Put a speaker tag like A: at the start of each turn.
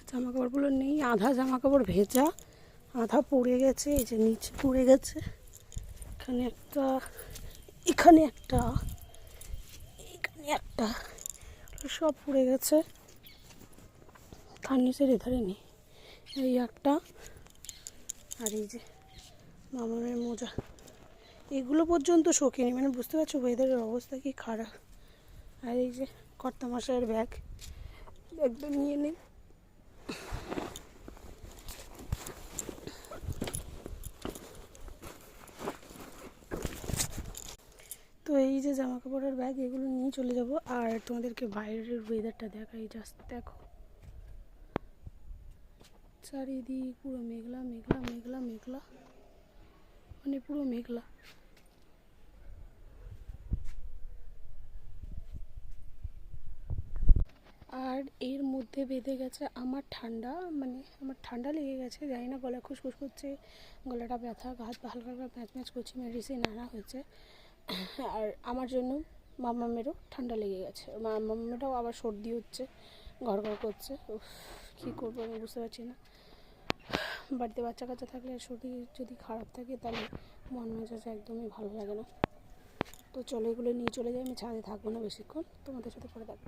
A: জামা কাপড়গুলো নেই, আধা জামা কাপড় ভেজা, আধা পড়ে গেছে। এই যে নিচে পড়ে গেছে, এখানে একটা, এখানে একটা, এখানে একটা, সব পড়ে গেছে। তার নিচের এধারে নেই, এই একটা। আর এই যে মামামের মোজা, এগুলো পর্যন্ত শোকেনি, মানে বুঝতে পারছো ওয়েদারের অবস্থা কি খারাপ। আর এই যে কর্তামশাইয়ের ব্যাগ, ব্যাগটা নিয়ে নিই। তো এই যে জামা কাপড়ের ব্যাগ, এগুলো নিয়ে চলে যাব। আর তোমাদেরকে বাইরের ওয়েদারটা দেখাই, জাস্ট দেখো চারিদিক পুরো মেঘলা মেঘলা মেঘলা মেঘলা, মানে পুরো মেঘলা। আর এর মধ্যে বেঁধে গেছে আমার ঠান্ডা, মানে আমার ঠান্ডা লেগে গেছে, জানি না, গলা খুসখুস করছে, গলাটা ব্যথা, হাত হালকা হালকা ম্যাচ ম্যাচ করছে, মেডিসিন আনা হয়েছে। আর আমার জন্য মামামেরও ঠান্ডা লেগে গেছে, মামামেরও আবার সর্দি হচ্ছে, ঘর ঘর করছে। কী করবো আমি বুঝতে পারছি না। বাড়িতে বাচ্চা কাচ্চা থাকলে শরীর যদি খারাপ থাকে তাহলে মন মেজাজ একদমই ভালো লাগে না। তো চলো এগুলো নিয়ে চলে যাই, আমি ছাদে থাকবো না বেশিক্ষণ, তোমাদের সাথে পরে থাকবো।